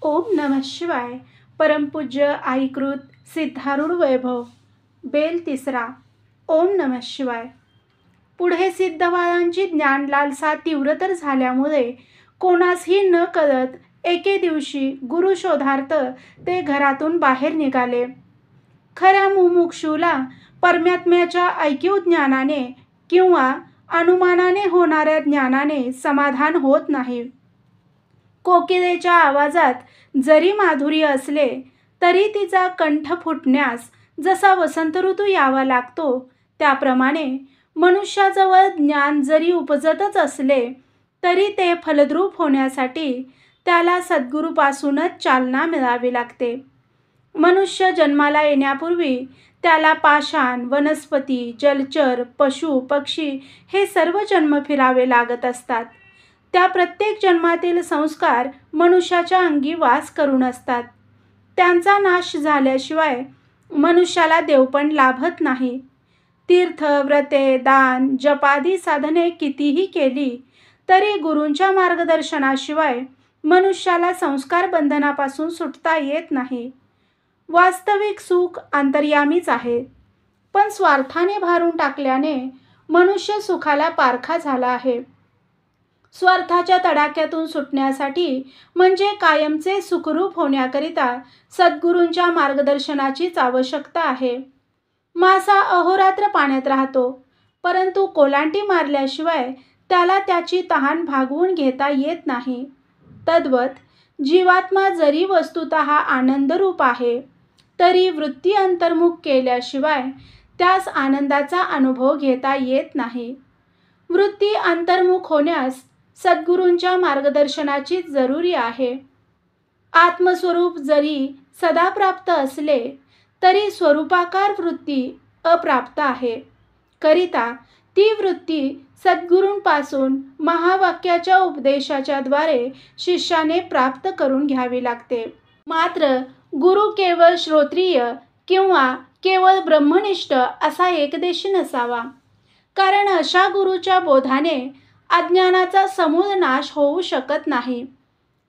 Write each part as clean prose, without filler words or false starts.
ओम नमः शिवाय. परमपूज्य आईकृत सिद्धारूढ वैभव. बेल तिसरा. ओम नमः शिवाय. पुढे सिद्धबाळांची ज्ञानलालसा तीव्रतर झाल्यामुळे कोणासही न कळत एके दिवशी गुरुशोधार्थ ते घरातून बाहेर निघाले. खऱ्या मुमुक्षूला परमात्म्याच्या ऐकीव ज्ञानाने किंवा अनुमानाने होणाऱ्या ज्ञानाने समाधान होत नाही. कोकिलेच्या आवाजात जरी माधुर्य असले तरी तिचा कंठ फुटण्यास जसा वसंत ऋतू यावा लागतो, त्याप्रमाणे मनुष्याजवळ ज्ञान जरी उपजतच असले तरी ते फलद्रूप होण्यासाठी त्याला सद्गुरूपासूनच चालना मिळावी लागते. मनुष्य जन्माला येण्यापूर्वी त्याला पाषाण, वनस्पती, जलचर, पशु, पक्षी हे सर्व जन्म फिरावे लागत असतात. त्या प्रत्येक जन्मातील संस्कार मनुष्याच्या अंगी वास करून असतात. त्यांचा नाश झाल्याशिवाय मनुष्याला देवपण लाभत नाही. तीर्थ, व्रते, दान, जपादी साधने कितीही केली तरी गुरूंच्या मार्गदर्शनाशिवाय मनुष्याला संस्कार बंधनापासून सुटता येत नाही. वास्तविक सुख अंतर्यामीच आहे, पण स्वार्थाने भारून टाकल्याने मनुष्य सुखाला पारखा झाला आहे. स्वार्थाच्या तडाख्यातून सुटण्यासाठी म्हणजे कायमचे सुखरूप होण्याकरिता सद्गुरूंच्या मार्गदर्शनाचीच आवश्यकता आहे. मासा अहोरात्र पाण्यात राहतो, परंतु कोलांटी मारल्याशिवाय त्याला त्याची तहान भागवून घेता येत नाही. तद्वत जीवात्मा जरी वस्तुतः आनंदरूप आहे तरी वृत्ती अंतर्मुख केल्याशिवाय त्यास आनंदाचा अनुभव घेता येत नाही. वृत्ती अंतर्मुख होण्यास सद्गुरूंच्या मार्गदर्शनाची जरुरी आहे. आत्मस्वरूप जरी सदा प्राप्त असले तरी स्वरूपाकार वृत्ती अप्राप्त आहे. करिता ती वृत्ती सद्गुरूंपासून महावाक्याच्या उपदेशाच्या द्वारे शिष्याने प्राप्त करून घ्यावी लागते. मात्र गुरु केवळ श्रोत्रिय किंवा केवळ ब्रह्मनिष्ठ असा एकदेशी नसावा, कारण अशा गुरूच्या बोधाने अज्ञानाचा समूळ नाश होऊ शकत नाही.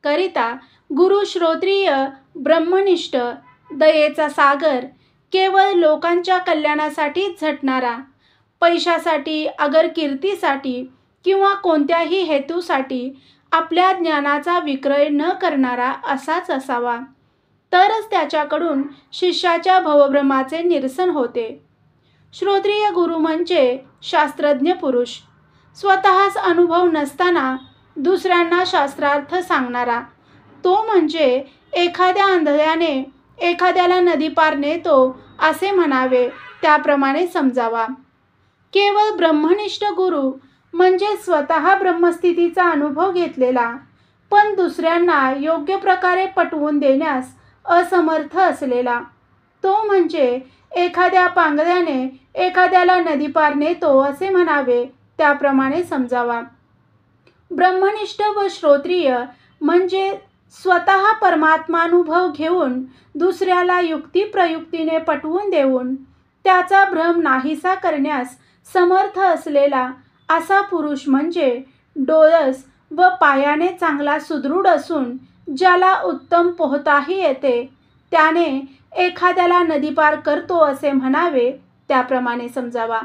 करिता गुरु श्रोत्रिय, ब्रह्मनिष्ठ, दयेचा सागर, केवळ लोकांच्या कल्याणासाठीच झटणारा, पैशासाठी, अगर कीर्तीसाठी किंवा कोणत्याही हेतूसाठी आपल्या ज्ञानाचा विक्रय न करणारा असाच असावा, तरच त्याच्याकडून शिष्याच्या भवभ्रमाचे निरसन होते. श्रोत्रिय गुरु म्हणजे शास्त्रज्ञ पुरुष, स्वतःच अनुभव नसताना दुसऱ्यांना शास्त्रार्थ सांगणारा. तो म्हणजे एखाद्या आंधळ्याने एखाद्याला नदी पार नेतो असे म्हणावे त्याप्रमाणे समजावा. केवळ ब्रह्मनिष्ठ गुरु म्हणजे स्वतः ब्रह्मस्थितीचा अनुभव घेतलेला पण दुसऱ्यांना योग्य प्रकारे पटवून देण्यास असमर्थ असलेला. तो म्हणजे एखाद्या पांगळ्याने एखाद्याला नदी पार नेतो असे म्हणावे त्याप्रमाणे समजावा. ब्रह्मनिष्ठ व श्रोत्रिय म्हणजे स्वतः परमात्मानुभव घेऊन दुसऱ्याला युक्तिप्रयुक्तीने पटवून देऊन त्याचा भ्रम नाहीसा करण्यास समर्थ असलेला असा पुरुष म्हणजे डोळस व पायाने चांगला सुदृढ असून ज्याला उत्तम पोहताही येते, त्याने एखाद्याला नदी पार करतो असे म्हणावे त्याप्रमाणे समजावा.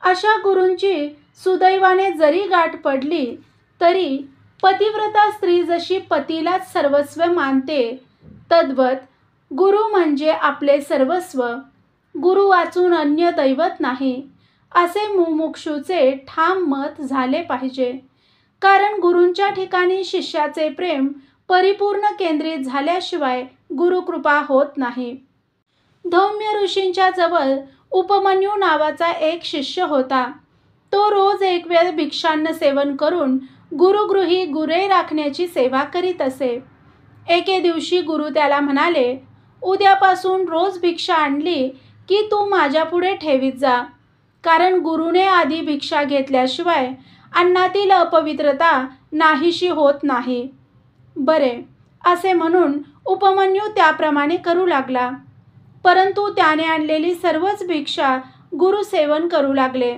अशा गुरूंची सुदैवाने जरी गाठ पडली तरी पतिव्रता स्त्री जशी पतीलाच सर्वस्व मानते, तद्वत गुरु म्हणजे आपले सर्वस्व, गुरु वाचून अन्य दैवत नाही असे मुमुक्षूचे ठाम मत झाले पाहिजे. कारण गुरूंच्या ठिकाणी शिष्याचे प्रेम परिपूर्ण केंद्रित झाल्याशिवाय गुरुकृपा होत नाही. धौम्य ऋषींच्या जवळ उपमन्यू नावाचा एक शिष्य होता. तो रोज एक वेळ भिक्षान्न सेवन करून गुरुगृही गुरे राखण्याची सेवा करीत असे. एके दिवशी गुरु त्याला म्हणाले, उद्यापासून रोज भिक्षा आणली की तू माझ्यापुढे ठेवीत जा, कारण गुरुने आधी भिक्षा घेतल्याशिवाय अन्नातील अपवित्रता नाहीशी होत नाही. बरे, असे म्हणून उपमन्यू त्याप्रमाणे करू लागला. परंतु त्याने आणलेली सर्वच भिक्षा गुरु सेवन करू लागले.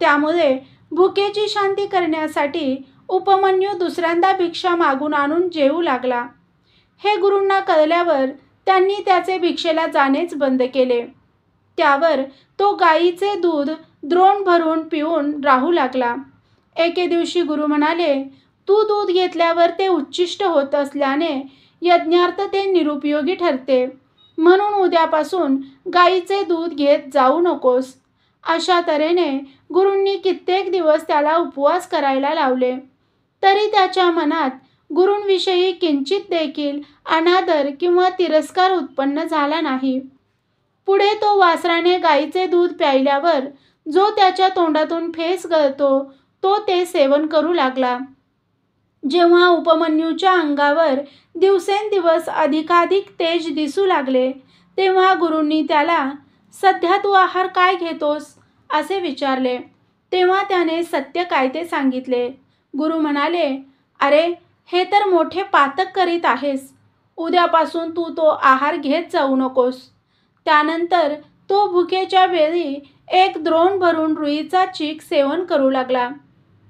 त्यामुळे भुकेची शांती करण्यासाठी उपमन्यू दुसऱ्यांदा भिक्षा मागून आणून जेवू लागला. हे गुरूंना कळल्यावर त्यांनी त्याचे भिक्षेला जाणेच बंद केले. त्यावर तो गायीचे दूध द्रोण भरून पिऊन राहू लागला. एके दिवशी गुरु म्हणाले, तू दूध घेतल्यावर ते उच्छिष्ट होत असल्याने यज्ञार्थ ते निरुपयोगी ठरते, म्हणून उद्यापासून गायीचे दूध घेत जाऊ नकोस. अशा तऱ्हेने गुरूंनी कित्येक दिवस त्याला उपवास करायला लावले, तरी त्याच्या मनात गुरूंविषयी किंचित देखील अनादर किंवा तिरस्कार उत्पन्न झाला नाही. पुढे तो वासराने गायीचे दूध प्यायल्यावर जो त्याच्या तोंडातून फेस गळतो तो ते सेवन करू लागला. जेव्हा उपमन्यूच्या अंगावर दिवसेंदिवस अधिकाधिक तेज दिसू लागले, तेव्हा गुरूंनी त्याला, सध्या तू आहार काय घेतोस असे विचारले. तेव्हा त्याने सत्य काय ते सांगितले. गुरु म्हणाले, अरे हे तर मोठे पातक करीत आहेस. उद्यापासून तू तो आहार घेत जाऊ नकोस. त्यानंतर तो भुकेच्या वेळी एक द्रोण भरून रुईचा चीक सेवन करू लागला.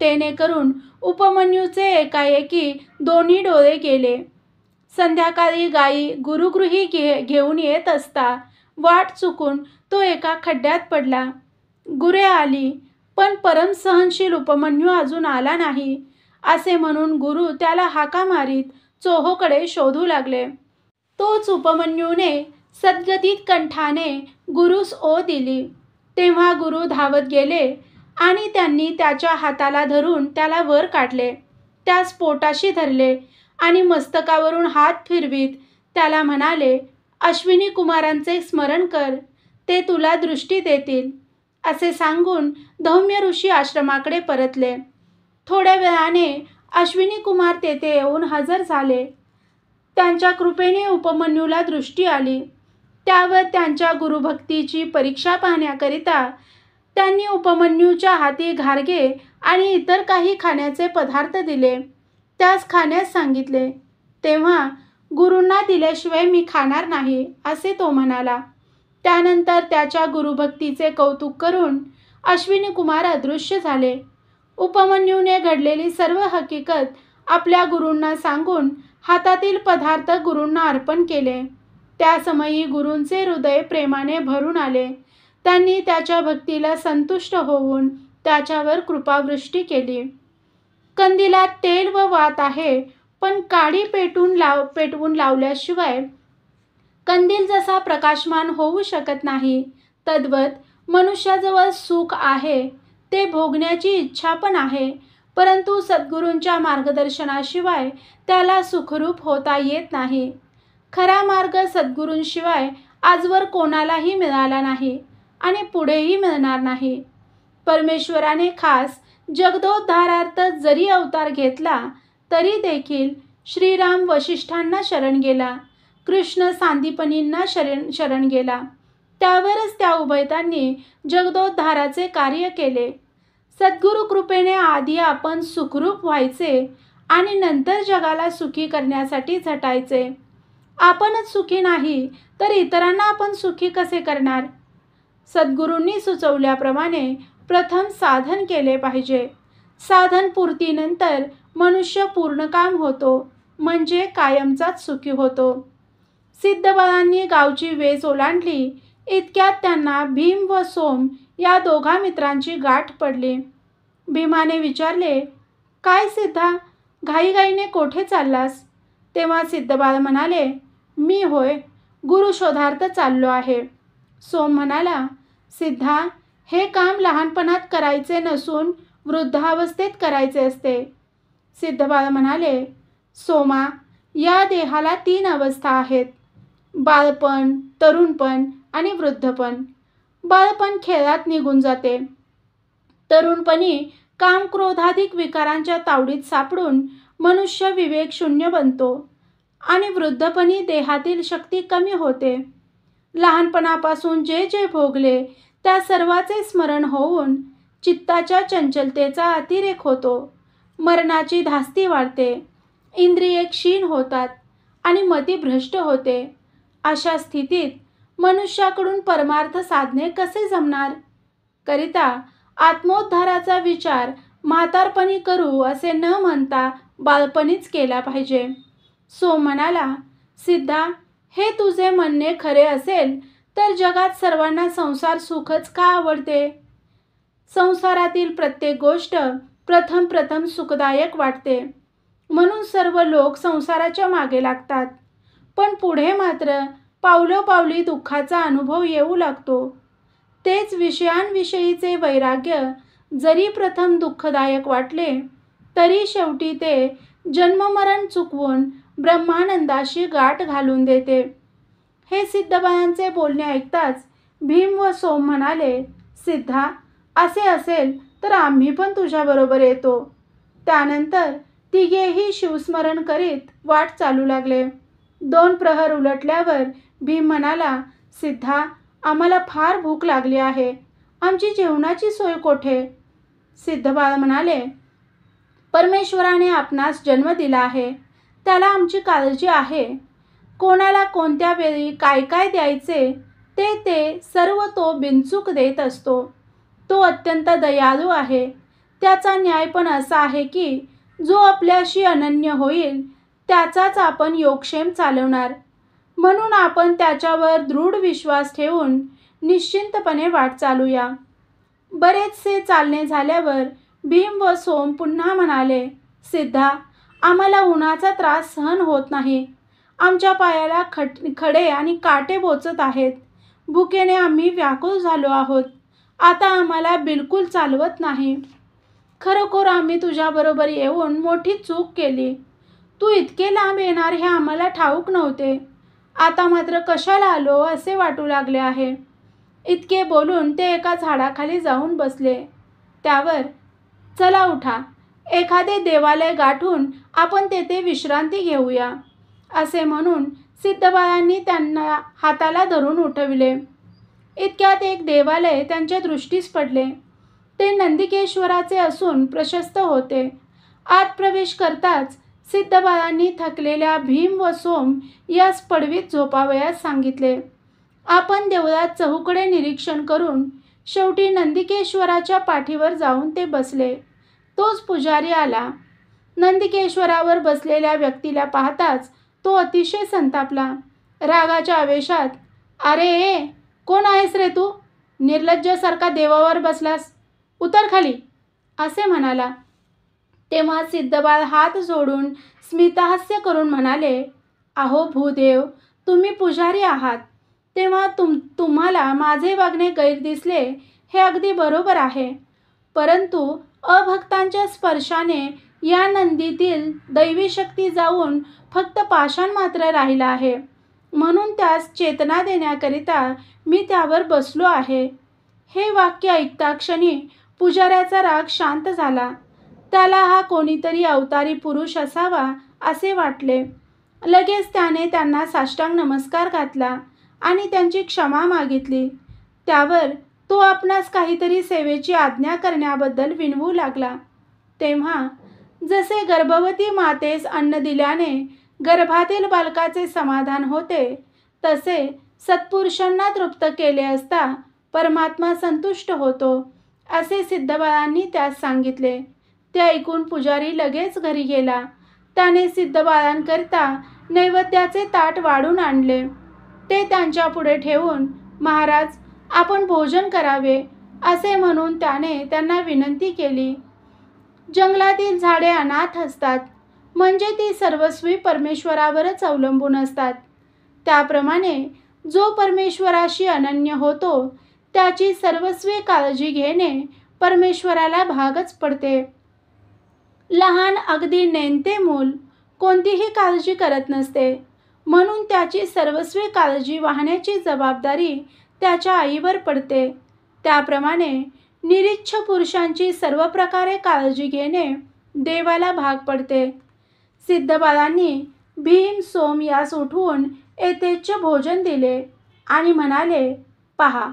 तेने करून उपमन्यूचे एकाएकी दोन्ही डोळे गेले. संध्याकाळी गायी गुरुगृही घेऊन येत असता वाट चुकून तो एका खड्ड्यात पडला. गुरे आली, पण परमसहनशील उपमन्यू अजून आला नाही असे म्हणून गुरु त्याला हाका मारीत चोहोकडे शोधू लागले. तोच उपमन्यूने सद्गदित कंठाने गुरूस ओ दिली. तेव्हा गुरु धावत गेले आणि त्यांनी त्याच्या हाताला धरून त्याला वर काढले. त्यास पोटाशी धरले आणि मस्तकावरून हात फिरवीत त्याला म्हणाले, अश्विनी कुमारांचे स्मरण कर, ते तुला दृष्टी देतील असे सांगून धौम्य ऋषी आश्रमाकडे परतले. थोड्या वेळाने अश्विनी कुमार तेथे येऊन हजर झाले. त्यांच्या कृपेने उपमन्यूला दृष्टी आली. त्यावर त्यांच्या गुरुभक्तीची परीक्षा पाहण्याकरिता त्यांनी उपमन्यूच्या हाती घारगे आणि इतर काही खाण्याचे पदार्थ दिले. त्यास खाण्यास सांगितले. तेव्हा गुरूंना दिल्याशिवाय मी खाणार नाही असे तो म्हणाला. त्यानंतर त्याच्या गुरुभक्तीचे कौतुक करून अश्विनी कुमार अदृश्य झाले. उपमन्यूने घडलेली सर्व हकीकत आपल्या गुरूंना सांगून हातातील पदार्थ गुरूंना अर्पण केले. त्या समयी गुरूंचे हृदय प्रेमाने भरून आले. त्यांनी त्याच्या भक्तीला संतुष्ट होऊन त्याच्यावर कृपावृष्टी केली. कंदिलात तेल व वात आहे, पण काडी पेटवून लावल्याशिवाय कंदील जसा प्रकाशमान होऊ शकत नाही, तद्वत मनुष्याजवळ सुख आहे, ते भोगण्याची इच्छा पण आहे, परंतु सद्गुरूंच्या मार्गदर्शनाशिवाय त्याला सुखरूप होता येत नाही. खरा मार्ग सद्गुरूंशिवाय आजवर कोणालाही मिळाला नाही आणि पुढेही मिळणार नाही. परमेश्वराने खास जगदोद्धारार्थ जरी अवतार घेतला तरी देखील श्रीराम वशिष्ठांना शरण गेला, कृष्ण सांदीपनींना शरण गेला. त्यावरच त्या उभयतांनी जगदोद्धाराचे कार्य केले. सद्गुरु कृपेने आधी आपण सुखरूप व्हायचे आणि नंतर जगाला सुखी करण्यासाठी झटायचे. आपणच सुखी नाही तर इतरांना आपण सुखी कसे करणार? सद्गुरूंनी सुचवल्याप्रमाणे प्रथम साधन केले पाहिजे. साधन पूर्तीनंतर मनुष्य पूर्णकाम होतो, म्हणजे कायमचाच सुखी होतो. सिद्धबाळांनी गावची वेस ओलांडली. इतक्यात त्यांना भीम व सोम या दोघा मित्रांची गाठ पडली. भीमाने विचारले, काय सिद्धा, घाईघाईने कोठे चाललास? तेव्हा सिद्धबाळ म्हणाले, मी होय, गुरु शोधार्थ चाललो आहे. सोम म्हणाला, सिद्धा, हे काम लहानपणात करायचे नसून वृद्धावस्थेत करायचे असते. सिद्धबाळ म्हणाले, सोमा, या देहाला 3 अवस्था आहेत, बाळपण, तरुणपण आणि वृद्धपण. बाळपण खेळात निघून जाते. तरुणपणी काम क्रोधाधिक विकारांच्या तावडीत सापडून मनुष्य विवेक शून्य बनतो आणि वृद्धपणी देहातील शक्ती कमी होते. लहानपणापासून जे जे भोगले त्या सर्वाचे स्मरण होऊन चित्ताच्या चंचलतेचा अतिरेक होतो. मरणाची धास्ती वाढते, इंद्रिये क्षीण होतात आणि मती भ्रष्ट होते. अशा स्थितीत मनुष्याकडून परमार्थ साधणे कसे जमणार? करिता आत्मोद्धाराचा विचार म्हातारपणी करू असे न म्हणता बालपणीच केला पाहिजे. सो म्हणाला, सिद्धा, हे तुझे म्हणणे खरे असेल तर जगात सर्वांना संसार सुखच का आवडते? संसारातील प्रत्येक गोष्ट प्रथम सुखदायक वाटते, म्हणून सर्व लोक संसाराच्या मागे लागतात. पण पुढे मात्र पावलोपावली दुःखाचा अनुभव येऊ लागतो. तेच विषयांविषयीचे वैराग्य जरी प्रथम दुःखदायक वाटले तरी शेवटी ते जन्ममरण चुकवून ब्रह्मानंदाशी गाठ घालून देते. हे सिद्धबाळांचे बोलणे ऐकताच भीम व सोम म्हणाले, सिद्धा, असे असेल तर आम्ही पण तुझ्याबरोबर येतो. त्यानंतर तिघेही शिवस्मरण करीत वाट चालू लागले. 2 प्रहर उलटल्यावर भीम म्हणाला, सिद्धा, आम्हाला फार भूक लागली आहे. आमची जेवणाची सोय कोठे? सिद्धबाळ म्हणाले, परमेश्वराने आपणास जन्म दिला आहे, त्याला आमची काळजी आहे. कोणाला कोणत्या वेळी काय काय द्यायचे ते सर्व तो बिनचूक देत असतो. तो अत्यंत दयाळू आहे. त्याचा न्याय पण असा आहे की जो आपल्याशी अनन्य होईल त्याचाच आपण योगक्षेम चालवणार. म्हणून आपण त्याच्यावर दृढ विश्वास ठेवून निश्चिंतपणे वाट चालूया. बरेचसे चालणे झाल्यावर भीम व सोम पुन्हा म्हणाले, सिद्धा, आम्हाला उन्हाचा त्रास सहन होत नाही. आमच्या पायाला खडे आणि काटे बोचत आहेत. भुकेने आम्ही व्याकुळ झालो आहोत. आता आम्हाला बिलकुल चालवत नाही. खरोखर आम्ही तुझ्याबरोबर येऊन मोठी चूक केली. तू इतके लांब येणार हे आम्हाला ठाऊक नव्हते. आता मात्र कशाला आलो असे वाटू लागले आहे. इतके बोलून ते एका झाडाखाली जाऊन बसले. त्यावर, चला उठा, एखादे देवालय गाठून आपण तेथे विश्रांती घेऊया, असे म्हणून सिद्धबाळांनी त्यांना हाताला धरून उठविले. इतक्यात एक देवालय त्यांच्या दृष्टीस पडले. ते नंदिकेश्वराचे असून प्रशस्त होते. आत प्रवेश करताच सिद्धबाळांनी थकलेल्या भीम व सोम यास पडवीत झोपावयास सांगितले. आपण देवळात चहूकडे निरीक्षण करून शेवटी नंदिकेश्वराच्या पाठीवर जाऊन ते बसले. तोच पुजारी आला. नंदिकेश्वरावर बसलेल्या व्यक्तीला पाहताच तो अतिशय संतापला. रागाच्या आवेशात, अरे कोण आहेस रे तू? निर्लज्जासारखा देवावर बसलास, उतर खाली, असे म्हणाला. तेव्हा सिद्धबाळ हात जोडून स्मितहास्य करून म्हणाले, अहो भूदेव, तुम्ही पुजारी आहात तेव्हा तुम्हाला माझे वागणे गैर दिसले हे अगदी बरोबर आहे. परंतु अभक्तांच्या स्पर्शाने या नंदीतील दैवी शक्ती जाऊन फक्त पाषाण मात्र राहिला आहे. म्हणून त्यास चेतना देण्याकरिता मी त्यावर बसलो आहे. हे वाक्य ऐकता क्षणी पुजाऱ्याचा राग शांत झाला. त्याला हा कोणीतरी अवतारी पुरुष असावा असे वाटले. लगेच त्याने त्यांना साष्टांग नमस्कार घातला आणि त्यांची क्षमा मागितली. त्यावर तो आपणास काहीतरी सेवेची आज्ञा करण्याबद्दल विनवू लागला. तेव्हा जसे गर्भवती मातेस अन्न दिल्याने गर्भातील बालकाचे समाधान होते, तसे सत्पुरुषांना तृप्त केले असता परमात्मा संतुष्ट होतो, असे सिद्धबाळांनी त्यास सांगितले. ते ऐकून पुजारी लगेच घरी गेला. त्याने सिद्धबाळांकरिता नैवेद्याचे ताट वाढून आणले. ते त्यांच्या पुढे ठेवून, महाराज, आपण भोजन करावे, असे म्हणून त्याने त्यांना विनंती केली. जंगलातील झाडे अनाथ असतात, म्हणजे ती सर्वस्वी परमेश्वरावरच अवलंबून असतात. त्याप्रमाणे जो परमेश्वराशी अनन्य होतो त्याची सर्वस्वी काळजी घेणे परमेश्वराला भागच पडते. लहान अगदी नेणते मूल कोणतीही काळजी करत नसते, म्हणून त्याची सर्वस्वी काळजी वाहण्याची जबाबदारी त्याच्या आईवर पडते. त्याप्रमाणे निरीच्छ पुरुषांची सर्व प्रकारे काळजी घेणे देवाला भाग पडते. सिद्धबाळांनी भीम सोम यास उठवून यथेच्छ भोजन दिले आणि म्हणाले, पहा,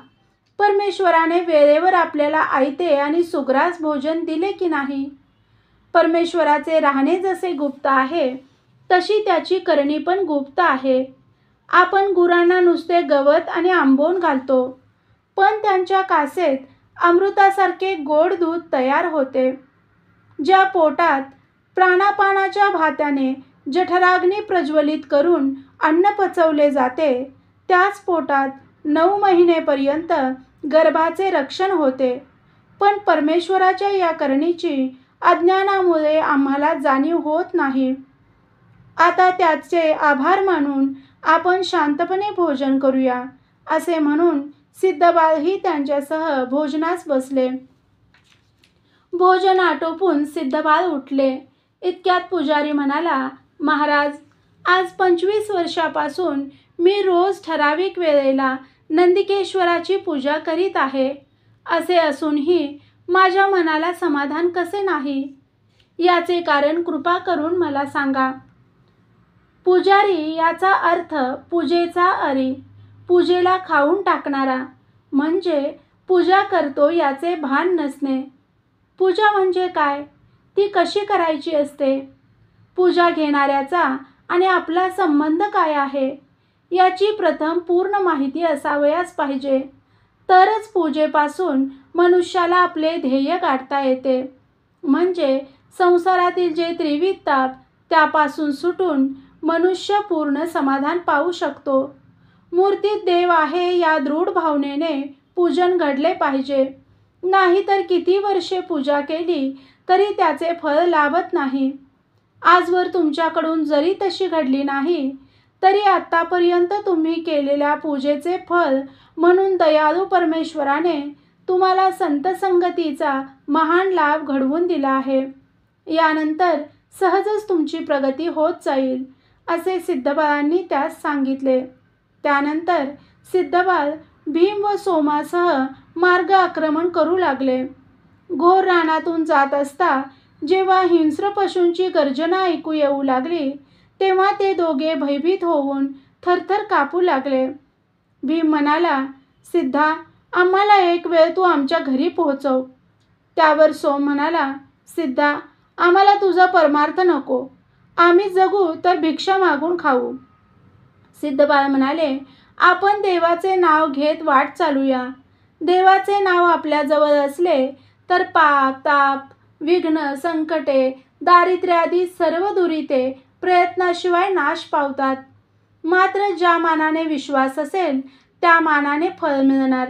परमेश्वराने वेळेवर आपल्याला आयते आणि सुग्रास भोजन दिले की नाही. परमेश्वराचे राहणे जसे गुप्त आहे तशी त्याची करणी पण गुप्त आहे. आपण गुरांना नुसते गवत आणि आंबवून घालतो, पण त्यांच्या कासेत अमृतासारखे गोड दूध तयार होते. ज्या पोटात प्राणापानाच्या भात्याने जठराग्नी प्रज्वलित करून अन्न पचवले जाते, त्याच पोटात 9 महिनेपर्यंत गर्भाचे रक्षण होते. पण परमेश्वराच्या या करणीची अज्ञानामुळे आम्हाला जाणीव होत नाही. आता त्याचे आभार मानून आपण शांतपणे भोजन करूया, असे म्हणून सिद्धबाळही त्यांच्यासह भोजनास बसले. भोजन आटोपून सिद्धबाळ उठले. इतक्यात पुजारी म्हणाला, महाराज, आज 25 वर्षापासून मी रोज ठराविक वेळेला नंदिकेश्वराची पूजा करीत आहे. असे असूनही माझ्या मनाला समाधान कसे नाही? याचे कारण कृपा करून मला सांगा. पुजारी याचा अर्थ पूजेचा अरी, पूजेला खाऊन टाकणारा, म्हणजे पूजा करतो याचे भान नसणे. पूजा म्हणजे काय? ती कशी करायची असते? पूजा घेणाऱ्याचा आणि आपला संबंध काय आहे याची प्रथम पूर्ण माहिती असावयास पाहिजे. तरच पूजेपासून मनुष्याला आपले ध्येय गाठता येते. म्हणजे संसारातील जे त्रिविध ताप त्यापासून सुटून मनुष्य पूर्ण समाधान पाहू शकतो. मूर्तीत देव आहे या दृढ भावनेने पूजन घडले पाहिजे. नाहीतर किती वर्षे पूजा केली तरी त्याचे फळ लाभत नाही. आजवर तुमच्याकडून जरी तशी घडली नाही तरी आत्तापर्यंत तुम्ही केलेल्या पूजेचे फळ म्हणून दयाळू परमेश्वराने तुम्हाला संतसंगतीचा महान लाभ घडवून दिला आहे. यानंतर सहजच तुमची प्रगती होत जाईल, असे सिद्धबाळांनी त्यास सांगितले. त्यानंतर सिद्धबाळ भीम व सोमासह मार्ग आक्रमण करू लागले. घोर रानातून जात असता जेव्हा हिंस्र पशूंची गर्जना ऐकू येऊ लागली, तेव्हा ते दोघे भयभीत होऊन थरथर कापू लागले. भीम म्हणाला, सिद्धा, आम्हाला एक वेळ तू आमच्या घरी पोहोचव. त्यावर सोम म्हणाला, सिद्धा, आम्हाला तुझा परमार्थ नको. आम्ही जगू तर भिक्षा मागून खाऊ. सिद्धबाळ म्हणाले, आपण देवाचे नाव घेत वाट चालूया. देवाचे नाव आपल्याजवळ असले तर पाप, ताप, विघ्न, संकटे, दारिद्र्यादी सर्व दुरिते प्रयत्नाशिवाय नाश पावतात. मात्र ज्या मानाने विश्वास असेल त्या मानाने फळ मिळणार.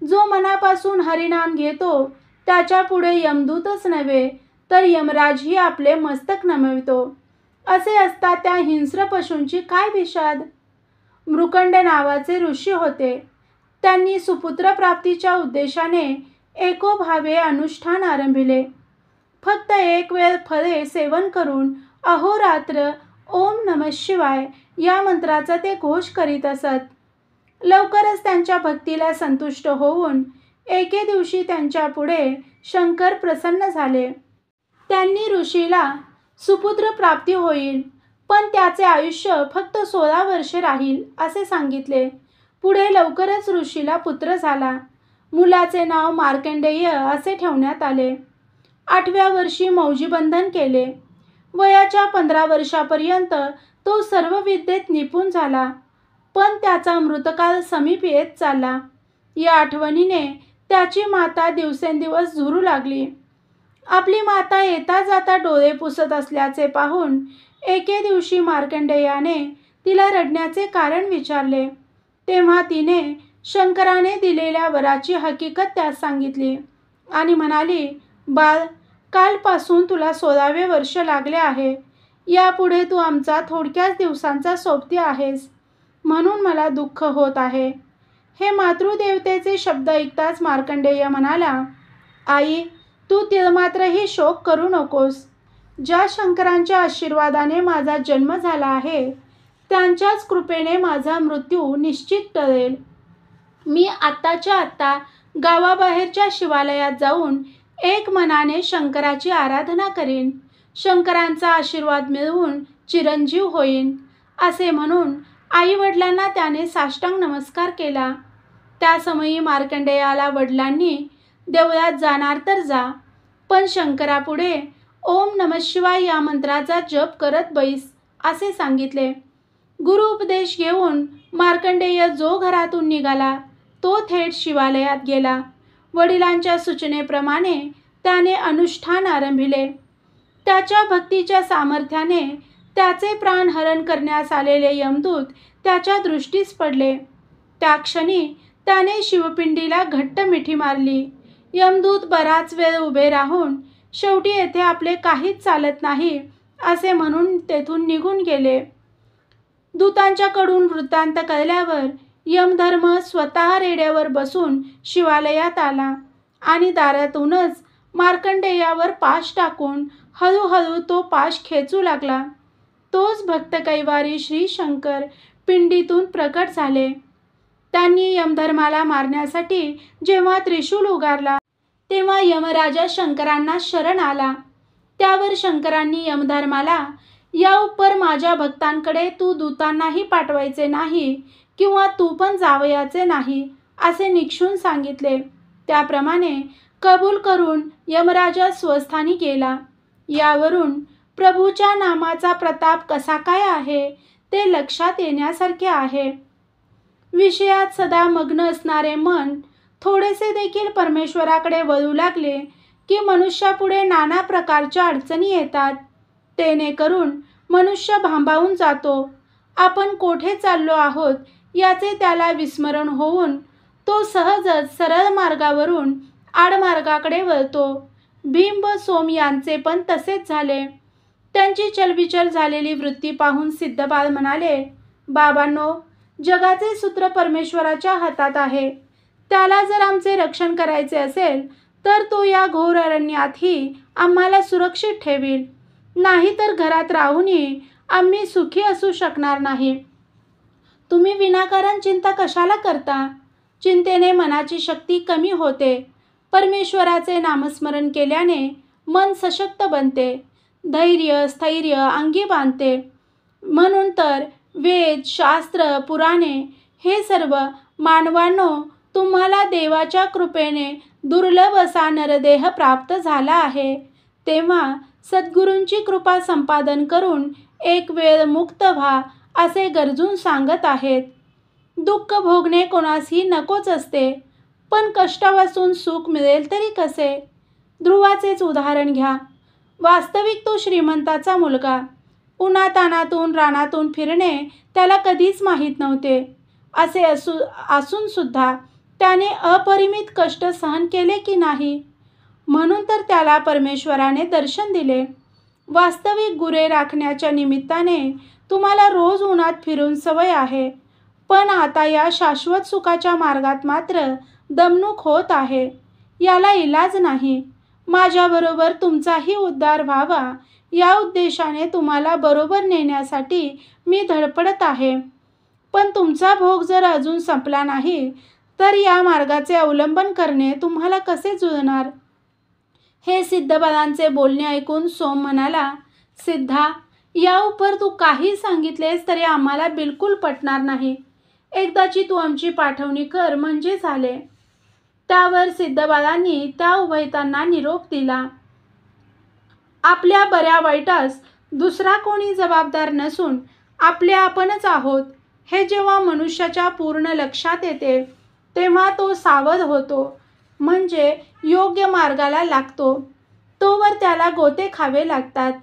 जो मनापासून हरिनाम घेतो त्याच्या पुढे यमदूतच नव्हे तर यमराजही आपले मस्तक नमवितो. असे असता त्या हिंस्र पशूंची काय विषाद? मृकंड नावाचे ऋषी होते. त्यांनी सुपुत्र प्राप्तीच्या उद्देशाने एकोभावे अनुष्ठान आरंभिले. फक्त एक वेळ फळे सेवन करून अहोरात्र ओम नमः शिवाय या मंत्राचा ते घोष करीत असत. लवकरच त्यांच्या भक्तीला संतुष्ट होऊन एके दिवशी त्यांच्या पुढे शंकर प्रसन्न झाले. त्यांनी ऋषीला सुपुत्र प्राप्ती होईल, पण त्याचे आयुष्य फक्त 16 वर्षे राहील असे सांगितले. पुढे लवकरच ऋषीला पुत्र झाला. मुलाचे नाव मार्कंडेय असे ठेवण्यात आले. 8व्या वर्षी मौजीबंधन केले. वयाच्या 15 वर्षापर्यंत तो सर्व विद्येत निपुण झाला. पण त्याचा मृतकाल समीप येत चालला. या आठवणीने त्याची माता दिवसेंदिवस झुरू लागली. आपली माता येता जाता डोळे पुसत असल्याचे पाहून एके दिवशी मार्कंडेयाने तिला रडण्याचे कारण विचारले. तेव्हा तिने शंकराने दिलेल्या वराची हकीकत त्यास सांगितली आणि म्हणाली, बाळ, कालपासून तुला 16वे वर्ष लागले आहे. यापुढे तू आमचा थोडक्याच दिवसांचा सोबती आहेस, म्हणून मला दुःख होत आहे. हे मातृदेवतेचे शब्द ऐकताच मार्कंडेय म्हणाला, आई, तू तिळमात्रही शोक करू नकोस. ज्या शंकरांच्या आशीर्वादाने माझा जन्म झाला आहे त्यांच्याच कृपेने माझा मृत्यू निश्चित टळेल. मी आत्ताच्या आत्ता गावाबाहेरच्या शिवालयात जाऊन एक मनाने शंकराची आराधना करीन. शंकरांचा आशीर्वाद मिळवून चिरंजीव होईन. असे म्हणून आईवडिलांना त्याने साष्टांग नमस्कार केला. त्या समयी मार्कंडेयाला वडिलांनी, देवळात जाणार तर जा, पण शंकरापुढे ओम नमः शिवाय या मंत्राचा जप करत बैस असे सांगितले. गुरु उपदेश घेऊन मार्कंडेय जो घरातून निघाला तो थेट शिवालयात गेला. वडिलांच्या सूचनेप्रमाणे त्याने अनुष्ठान आरंभिले. त्याच्या भक्तीच्या सामर्थ्याने त्याचे प्राण हरण करण्यास आलेले यमदूत त्याच्या दृष्टीस पडले. त्या क्षणी त्याने शिवपिंडीला घट्ट मिठी मारली. यमदूत बराच वेळ उभे राहून शेवटी येथे आपले काहीच चालत नाही असे म्हणून तेथून निघून गेले. दूतांच्याकडून वृत्तांत कळल्यावर यमधर्म स्वतः रेड्यावर बसून शिवालयात आला आणि दारातूनच मार्कंडेयावर पाश टाकून हळूहळू तो पाश खेचू लागला. तोच भक्त कैवारी श्री शंकर पिंडीतून प्रकट झाले. त्यांनी यमधर्माला मारण्यासाठी जेव्हा त्रिशूल उगारला तेव्हा यमराजा शंकरांना शरण आला. त्यावर शंकरांनी यमधर्माला, या उपर माझ्या भक्तांकडे तू दूतांनाही पाठवायचे नाही किंवा तू पण जावयाचे नाही असे निक्षून सांगितले. त्याप्रमाणे कबूल करून यमराजा स्वस्थानी गेला. यावरून प्रभूच्या नामाचा प्रताप कसा काय आहे ते लक्षात येण्यासारखे आहे. विषयात सदा मग्न असणारे मन थोडेसे देखील परमेश्वराकडे वळू लागले की मनुष्यापुढे नाना प्रकारच्या अडचणी येतात. तेने करून मनुष्य भांबावून जातो. आपण कोठे चाललो आहोत याचे त्याला विस्मरण होऊन तो सहजच सरळ मार्गावरून आडमार्गाकडे वळतो. भीम व सोम यांचे पण तसेच झाले. त्यांची चलबिचल झालेली वृत्ती पाहून सिद्धबाळ म्हणाले, बाबांनो, जगाचे सूत्र परमेश्वराच्या हातात आहे. त्याला जर आमचे रक्षण करायचे असेल तर तो या घोर अरण्यातही आम्हाला सुरक्षित ठेवील. नाही तर घरात राहूनही आम्ही सुखी असू शकणार नाही. तुम्ही विनाकारण चिंता कशाला करता? चिंतेने मनाची शक्ती कमी होते. परमेश्वराचे नामस्मरण केल्याने मन सशक्त बनते, धैर्य स्थैर्य अंगी बांधते. म्हणून तर वेद, शास्त्र, पुराणे हे सर्व मानवांनो तुम्हाला देवाच्या कृपेने दुर्लभ असा नरदेह प्राप्त झाला आहे. तेव्हा सद्गुरूंची कृपा संपादन करून एक वेळ मुक्त व्हा असे गरजून सांगत आहेत. दुःख भोगणे कोणासही नकोच असते, पण कष्टापासून सुख मिळेल तरी कसे? ध्रुवाचेच उदाहरण घ्या. वास्तविक तो श्रीमंताचा मुलगा. उन्हातानातून रानातून फिरणे त्याला कधीच माहीत नव्हते. असे असून सुद्धा त्याने अपरिमित कष्ट सहन केले की नाही? म्हणून तर त्याला परमेश्वराने दर्शन दिले. वास्तविक गुरे राखण्याच्या निमित्ताने तुम्हाला रोज उन्हात फिरून सवय आहे, पण आता या शाश्वत सुखाच्या मार्गात मात्र दमणूक होत आहे. याला इलाज नाही. माझ्याबरोबर तुमचाही उद्धार व्हावा या उद्देशाने तुम्हाला बरोबर नेण्यासाठी मी धडपडत आहे. पण तुमचा भोग जर अजून संपला नाही तर या मार्गाचे अवलंबन करणे तुम्हाला कसे जुळणार? हे सिद्धबाळांचे बोलणे ऐकून सोम म्हणाला, सिद्धा, या उपर तू काही सांगितलेस तरी आम्हाला बिलकुल पटणार नाही. एकदाची तू आमची पाठवणी कर म्हणजे झाले. त्यावर सिद्धबाळांनी त्या उभयतांना निरोप दिला. आपल्या बऱ्या वाईटास दुसरा कोणी जबाबदार नसून आपले आपणच आहोत हे जेव्हा मनुष्याच्या पूर्ण लक्षात येते तेव्हा तो सावध होतो, म्हणजे योग्य मार्गाला लागतो. तोवर त्याला गोते खावे लागतात.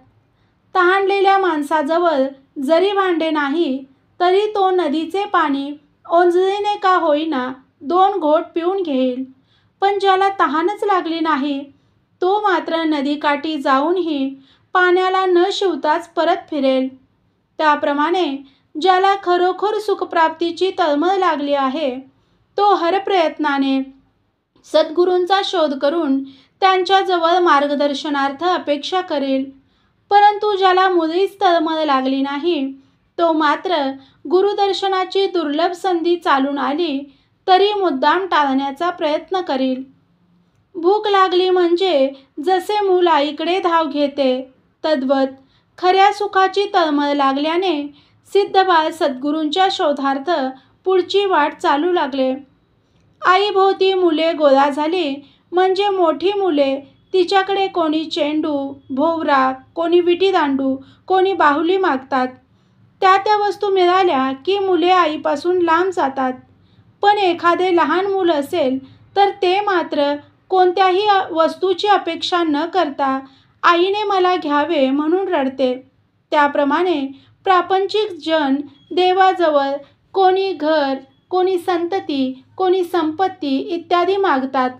तहानलेल्या माणसाजवळ जरी भांडे नाही तरी तो नदीचे पाणी ओंजळीने का होईना 2 घोट पिऊन घेईल. पण ज्याला तहानच लागली नाही तो मात्र नदीकाठी जाऊनही पाण्याला न शिवताच परत फिरेल. त्याप्रमाणे ज्याला खरोखर सुखप्राप्तीची तळमळ लागली आहे तो हरप्रयत्नाने सद्गुरूंचा शोध करून त्यांच्याजवळ मार्गदर्शनार्थ अपेक्षा करेल. परंतु ज्याला मुळीच तळमळ लागली नाही तो मात्र गुरुदर्शनाची दुर्लभ संधी चालून आली तरी मुद्दाम टाळण्याचा प्रयत्न करील. भूक लागली म्हणजे जसे मूल आईकडे धाव घेते तद्वत खऱ्या सुखाची तळमळ लागल्याने सिद्धबाळ सद्गुरूंच्या शोधार्थ पुढची वाट चालू लागले. आईभोवती मुले गोळा झाली म्हणजे मोठी मुले तिच्याकडे कोणी चेंडू, भोवरा, कोणी विटीदांडू, कोणी बाहुली मागतात. त्या वस्तू मिळाल्या की मुले आईपासून लांब जातात. पण एखादे लहान मूल असेल तर ते मात्र कोणत्याही वस्तूची अपेक्षा न करता आईने मला घ्यावे म्हणून रडते. त्याप्रमाणे प्रापंचिक जन देवाजवळ कोणी घर, कोणी संतती, कोणी संपत्ती इत्यादी मागतात.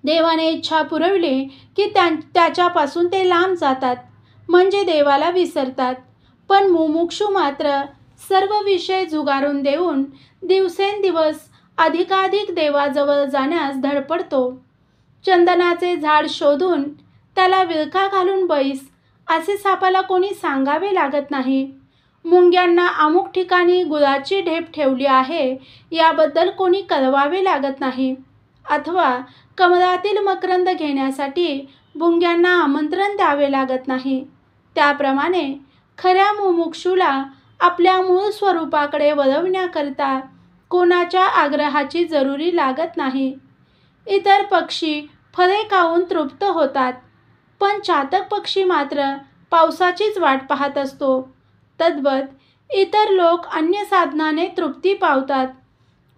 देवाने इच्छा पुरवली की त्याच्यापासून ते लांब जातात, म्हणजे देवाला विसरतात. पण मुमुक्षू मात्र सर्व विषय झुगारून देऊन दिवसेंदिवस अधिकाधिक देवाजवळ जाण्यास धडपडतो. चंदनाचे झाड शोधून त्याला विळखा घालून बैस असे सापाला कोणी सांगावे लागत नाही. मुंग्यांना अमुक ठिकाणी गुळाची ढेप ठेवली आहे याबद्दल कोणी कळवावे लागत नाही. अथवा कमळातील मकरंद घेण्यासाठी भुंग्यांना आमंत्रण द्यावे लागत नाही. त्याप्रमाणे खऱ्या मुमुक्षूला आपल्या मूळ स्वरूपाकडे वळवण्याकरता कोणाच्या आग्रहाची जरुरी लागत नाही. इतर पक्षी फळे खाऊन तृप्त होतात, पण चातक पक्षी मात्र पावसाचीच वाट पाहत असतो. तद्वत इतर लोक अन्य साधनाने तृप्ती पावतात,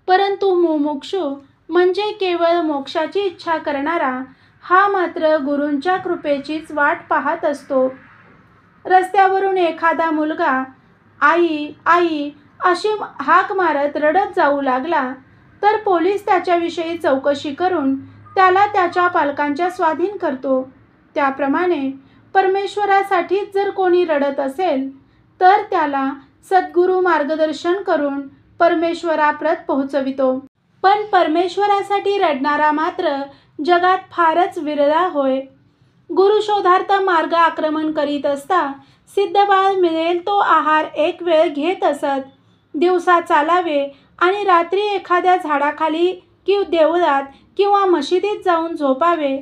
परंतु मुमुक्षू म्हणजे केवळ मोक्षाची इच्छा करणारा हा मात्र गुरूंच्या कृपेचीच वाट पाहत असतो. रस्त्यावरून एखादा मुलगा आई आई अशी हाक मारत रडत जाऊ लागला तर पोलीस त्याच्याविषयी चौकशी करून त्याला त्याच्या पालकांच्या स्वाधीन करतो. त्याप्रमाणे परमेश्वरासाठीच जर कोणी रडत असेल तर त्याला सद्गुरू मार्गदर्शन करून परमेश्वराप्रत पोहोचवितो. पण परमेश्वरासाठी रडणारा मात्र जगात फारच विरळा होय. गुरुशोधार्थ मार्ग आक्रमण करीत असता सिद्धबाळ मिळेल तो आहार एक वेळ घेत असत. दिवसा चालावे आणि रात्री एखाद्या झाडाखाली देवळात किंवा मशिदीत जाऊन झोपावे.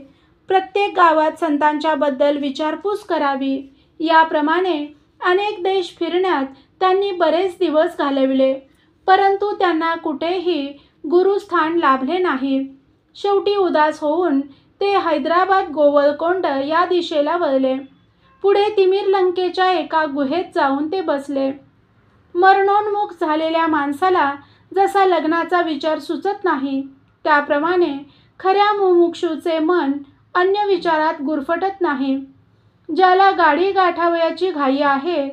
प्रत्येक गावात संतांच्या बद्दल विचारपूस करावी. याप्रमाणे अनेक देश फिरण्यात त्यांनी बरेच दिवस घालविले, परंतु त्यांना कुठेही गुरुस्थान लाभले नाही. शेवटी उदास होऊन ते हैदराबाद गोवळकोंड या दिशेला वळले. पुढे तिमिरलंकेच्या एका गुहेत जाऊन ते बसले. मरणोन्मुख झालेल्या माणसाला जसा लग्नाचा विचार सुचत नाही, त्याप्रमाणे खऱ्या मुमुक्षूचे मन अन्य विचारात गुरफटत नाही. ज्याला गाडी गाठावयाची घाई आहे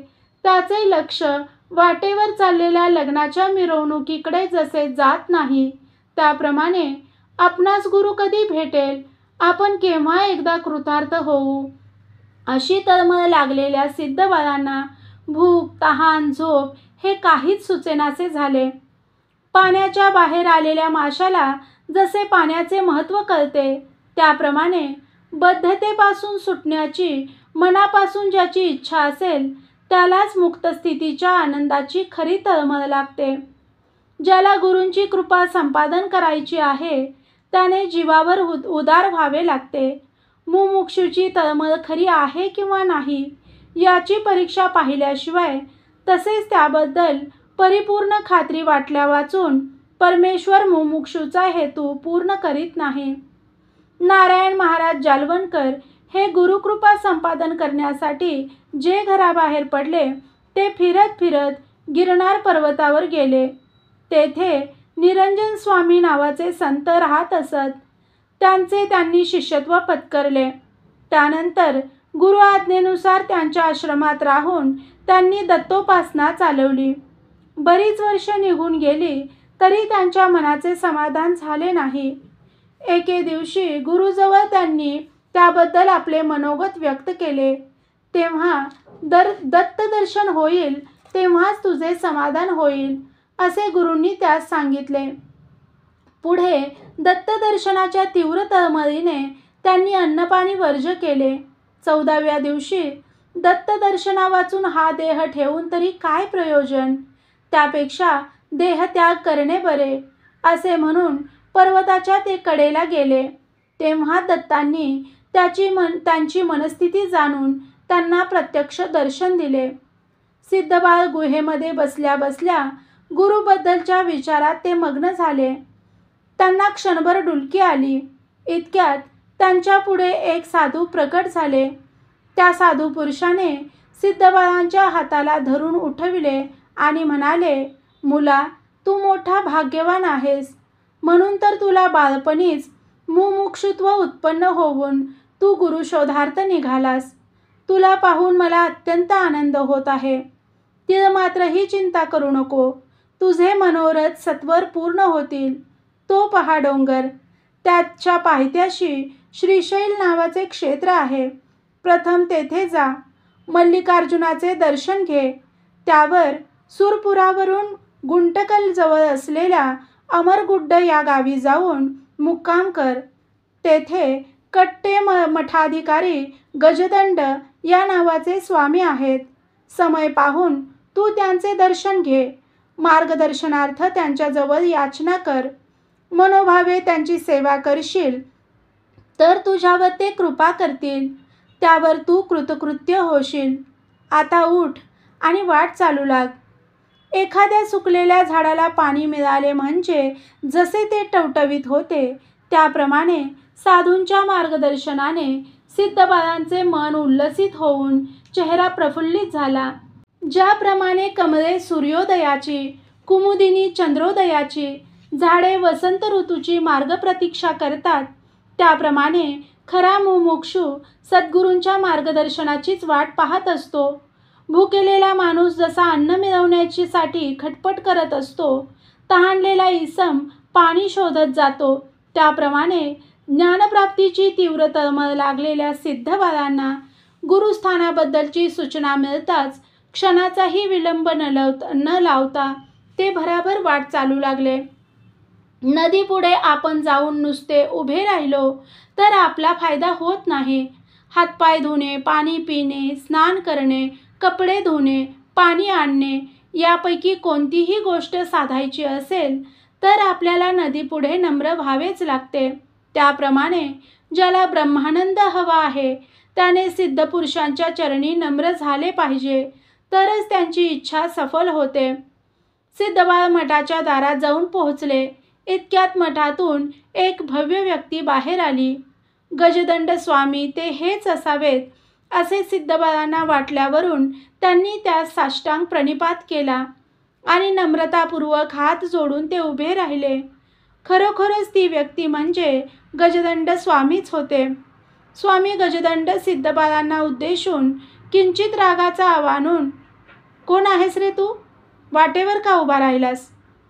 त्याचे लक्ष वाटेवर चाललेल्या लग्नाच्या मिरवणुकीकडे जसे जात नाही, त्याप्रमाणे आपणास गुरु कधी भेटेल, आपण केव्हा एकदा कृतार्थ होऊ अशी तळमळ लागलेल्या सिद्धबाळांना भूक, तहान, झोप हे काहीच सुचेनासे झाले. पाण्याच्या बाहेर आलेल्या माशाला जसे पाण्याचे महत्त्व कळते, त्याप्रमाणे बद्धतेपासून सुटण्याची मनापासून ज्याची इच्छा असेल त्यालाच मुक्तस्थितीच्या आनंदाची खरी तळमळ लागते. ज्याला गुरूंची कृपा संपादन करायची आहे त्याने जीवावर उदार व्हावे लागते. मुमुक्षूची तळमळ खरी आहे किंवा नाही याची परीक्षा पाहिल्याशिवाय, तसेच त्याबद्दल परिपूर्ण खात्री वाटल्या वाचून परमेश्वर मुमुक्षूचा हेतू पूर्ण करीत नाही. नारायण महाराज जालवणकर हे गुरुकृपा संपादन करण्यासाठी जे घराबाहेर पडले ते फिरत फिरत गिरनार पर्वतावर गेले. तेथे निरंजन स्वामी नावाचे संत राहत असत. त्यांचे त्यांनी शिष्यत्व पत्करले. त्यानंतर गुरु आज्ञेनुसार त्यांच्या आश्रमात राहून त्यांनी दत्तोपासना चालवली. बरीच वर्ष निघून गेली तरी त्यांच्या मनाचे समाधान झाले नाही. एके दिवशी गुरुजवळ त्यांनी त्याबद्दल आपले मनोगत व्यक्त केले. तेव्हा दत्तदर्शन होईल तेव्हाच तुझे समाधान होईल असे गुरूंनी त्यास सांगितले. पुढे दत्तदर्शनाच्या तीव्र तळमळीने त्यांनी अन्नपाणी वर्ज्य केले. 14व्या दिवशी दत्तदर्शनावाचून हा देह ठेवून तरी काय प्रयोजन, त्यापेक्षा देहत्याग करणे बरे असे म्हणून पर्वताच्या ते कडेला गेले. तेव्हा दत्तांनी त्यांची मनस्थिती जाणून त्यांना प्रत्यक्ष दर्शन दिले. सिद्धबाळ गुहेमध्ये बसल्या बसल्या गुरुबद्दलच्या विचारात ते मग्न झाले. त्यांना क्षणभर डुलकी आली. इतक्यात त्यांच्या पुढे एक साधू प्रकट झाले. त्या साधू पुरुषाने सिद्धबाळांच्या हाताला धरून उठविले आणि म्हणाले, मुला, तू मोठा भाग्यवान आहेस. म्हणून तर तुला बालपणीच मुमुक्षुत्व उत्पन्न होऊन तू गुरुशोधार्थ निघालास. तुला पाहून मला अत्यंत आनंद होत आहे. ती मात्र ही चिंता करू नको. तुझे मनोरथ सत्वर पूर्ण होतील. तो पहा डोंगर, त्याच्या पायथ्याशी श्रीशैल नावाचे क्षेत्र आहे. प्रथम तेथे जा. मल्लिकार्जुनाचे दर्शन घे. त्यावर सुरपुरावरून गुंटकल जवळ असलेल्या अमरगुड्ड या गावी जाऊन मुक्काम कर. तेथे कट्टे मठाधिकारी गजदंड या नावाचे स्वामी आहेत. समय पाहून तू त्यांचे दर्शन घे. मार्गदर्शनार्थ त्यांच्याजवळ याचना कर. मनोभावे त्यांची सेवा करशील तर तुझ्यावर ते कृपा करतील. त्यावर तू कृतकृत्य होशील. आता उठ आणि वाट चालू लाग. एखाद्या सुकलेल्या झाडाला पाणी मिळाले म्हणजे जसे ते टवटवीत होते, त्याप्रमाणे साधूंच्या मार्गदर्शनाने सिद्धबाळांचे मन उल्लसित होऊन चेहरा प्रफुल्लित झाला. ज्याप्रमाणे कमळे सूर्योदयाची, कुमुदिनी चंद्रोदयाची, झाडे वसंत ऋतूची मार्गप्रतीक्षा करतात, त्याप्रमाणे खरा मुमुक्षू सद्गुरूंच्या मार्गदर्शनाचीच वाट पाहत असतो. भुकेलेला माणूस जसा अन्न मिळवण्यासाठी खटपट करत असतो, तहानलेला इसम पाणी शोधत जातो, त्याप्रमाणे ज्ञानप्राप्तीची तीव्र तळमळ लागलेल्या सिद्धबाळांना गुरुस्थानाबद्दलची सूचना मिळताच क्षणाचाही विलंब न लावता ते भराभर वाट चालू लागले. नदीपुढे आपण जाऊन नुसते उभे राहिलो तर आपला फायदा होत नाही. हातपाय धुणे, पाणी पिणे, स्नान करणे, कपडे धुणे, पाणी आणणे यापैकी कोणतीही गोष्ट साधायची असेल तर आपल्याला नदीपुढे नम्र व्हावेच लागते. त्याप्रमाणे ज्याला ब्रह्मानंद हवा आहे त्याने सिद्धपुरुषांच्या चरणी नम्र झाले पाहिजे, तरच त्यांची इच्छा सफल होते. सिद्धबाळ मठाच्या दारात जाऊन पोहोचले. इतक्यात मठातून एक भव्य व्यक्ती बाहेर आली. गजदंड स्वामी ते हेच असावेत असे सिद्धबाळांना वाटल्यावरून त्यांनी त्यास साष्टांग प्रणिपात केला आणि नम्रतापूर्वक हात जोडून ते उभे राहिले. खरोखरच ती व्यक्ती म्हणजे गजदंड स्वामीच होते. स्वामी गजदंड सिद्धबाळांना उद्देशून किंचित रागाचा आवाज आणून, कोण आहेस रे तू? वाटेवर का उभा राहिलास?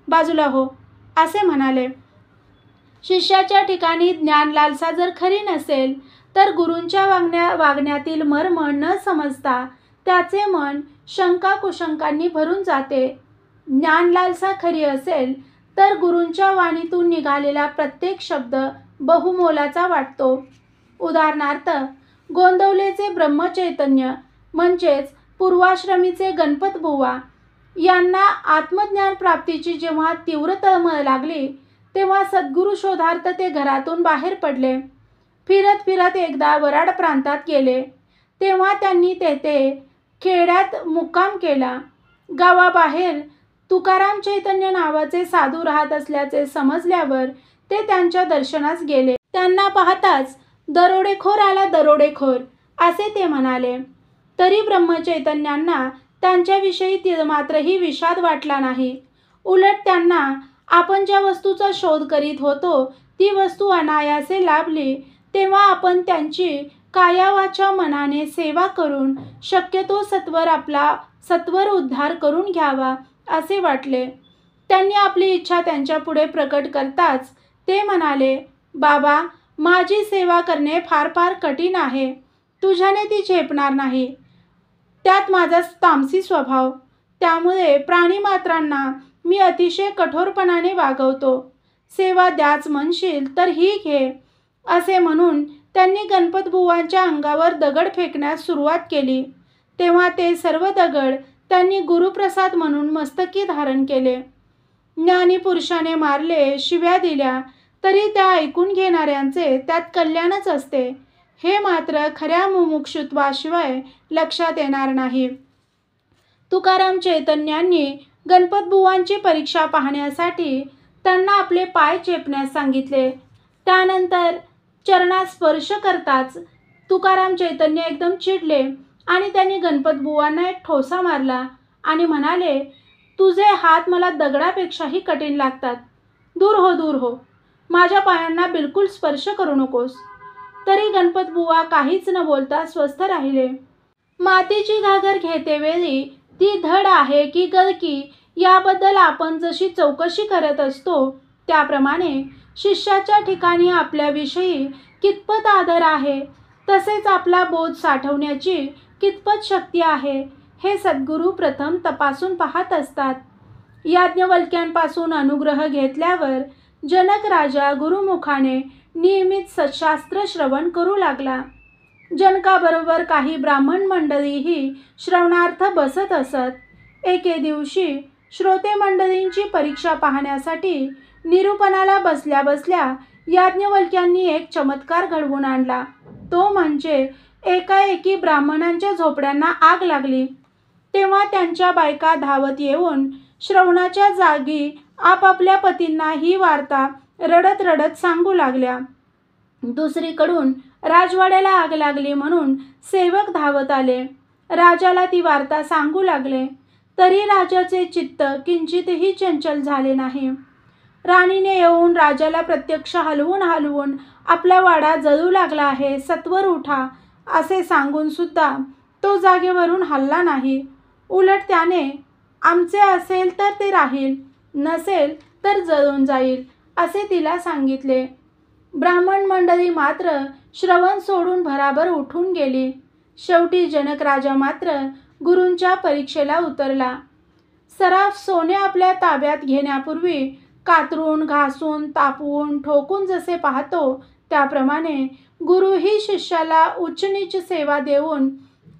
बाजूला हो, असे म्हणाले. शिष्याच्या ठिकाणी ज्ञानलालसा जर खरी नसेल तर गुरूंच्या वागण्यातील मर्म न समजता त्याचे मन शंका कुशंकांनी भरून जाते. ज्ञानलालसा खरी असेल तर गुरूंच्या वाणीतून निघालेला प्रत्येक शब्द बहुमोलाचा वाटतो. उदाहरणार्थ, गोंदवलेचे ब्रह्मचैतन्य म्हणजेच पूर्वाश्रमीचे गणपतबुवा यांना आत्मज्ञान प्राप्तीची जेव्हा तीव्र तळमळ लागली तेव्हा सद्गुरू शोधार्थ ते घरातून बाहेर पडले. फिरत फिरत एकदा वराड प्रांतात गेले. तेव्हा त्यांनी तेथे खेड्यात मुक्काम केला. गावाबाहेर तुकाराम चैतन्य नावाचे साधू राहत असल्याचे समजल्यावर ते त्यांच्या दर्शनास गेले. त्यांना पाहताच दरोडेखोर आला दरोडेखोर असे ते म्हणाले. तरी ब्रह्मचैतन्यांना त्यांच्याविषयी तिळमात्रही विषाद वाटला नाही. उलट त्यांना आपण ज्या वस्तूचा शोध करीत होतो ती वस्तू अनायासे लाभली तेव्हा आपण त्यांची कायावाचा मनाने सेवा करून शक्यतो सत्वर उद्धार करून घ्यावा असे वाटले. त्यांनी आपली इच्छा त्यांच्यापुढे प्रकट करताच ते म्हणाले, बाबा, माझी सेवा करणे फार फार कठीण आहे. तुझ्याने ती झेपणार नाही. त्यात माझा तामसी स्वभाव. त्यामुळे प्राणीमात्रांना मी अतिशय कठोरपणाने वागवतो. सेवा द्याच म्हणशील तर ही घे. असे म्हणून त्यांनी गणपतबुवांच्या अंगावर दगड फेकण्यास सुरुवात केली. तेव्हा ते सर्व दगड त्यांनी गुरुप्रसाद म्हणून मस्तकी धारण केले. ज्ञानी पुरुषाने मारले, शिव्या दिल्या तरी त्या ऐकून घेणाऱ्यांचे त्यात कल्याणच असते, हे मात्र खऱ्या मुमुक्षुत्वाशिवाय लक्षात येणार नाही. तुकाराम चैतन्यांनी गणपतबुवांची परीक्षा पाहण्यासाठी त्यांना आपले पाय चेपण्यास सांगितले. त्यानंतर चरणात स्पर्श करताच तुकाराम चैतन्य एकदम चिडले आणि त्यांनी गणपतबुवांना एक ठोसा मारला आणि म्हणाले, तुझे हात मला दगडापेक्षाही कठीण लागतात. दूर हो, दूर हो. माझ्या पायांना बिलकुल स्पर्श करू नकोस. तरी गणपतबुवा काहीच न बोलता स्वस्थ राहिले. मातीची घागर घेतेवेळी ती धड आहे की गळकी याबद्दल आपण जशी चौकशी करत असतो, त्याप्रमाणे शिष्याच्या ठिकाणी आपल्याविषयी कितपत आदर आहे, तसेच आपला बोध साठवण्याची कितपत शक्ती आहे, हे सद्गुरू प्रथम तपासून पाहत असतात. याज्ञवल्क्यांपासून अनुग्रह घेतल्यावर जनक राजा गुरुमुखाने नियमित सत्शास्त्र श्रवण करू लागला. जनकाबरोबर काही ब्राह्मण मंडळीही श्रवणार्थ बसत असत. एके दिवशी श्रोते मंडळींची परीक्षा पाहण्यासाठी निरूपणाला बसल्या बसल्या याज्ञवल्क्यांनी एक चमत्कार घडवून आणला. तो म्हणजे एकाएकी ब्राह्मणांच्या झोपड्यांना आग लागली. तेव्हा त्यांच्या बायका धावत येऊन श्रवणाच्या जागी आपापल्या पतींना ही वार्ता रडत रडत सांगू लागल्या. दुसरीकडून राजवाड्याला आग लागली म्हणून सेवक धावत आले. राजाला ती वार्ता सांगू लागले. तरी राजाचे चित्त किंचितही चंचल झाले नाही. राणीने येऊन राजाला प्रत्यक्ष हलवून हलवून आपला वाडा जळू लागला आहे, सत्वर उठा असे सांगून सुद्धा तो जागेवरून हलला नाही. उलट त्याने आमचे असेल तर ते राहील, नसेल तर जळून जाईल असे तिला सांगितले. ब्राह्मण मंडळी मात्र श्रवण सोडून भराभर उठून गेली. शेवटी जनक राजा मात्र गुरूंच्या परीक्षेला उतरला. सराफ सोने आपल्या ताब्यात घेण्यापूर्वी कातरून, घासून, तापवून, ठोकून जसे पाहतो, त्याप्रमाणे गुरुही शिष्याला उच्चनीच सेवा देऊन,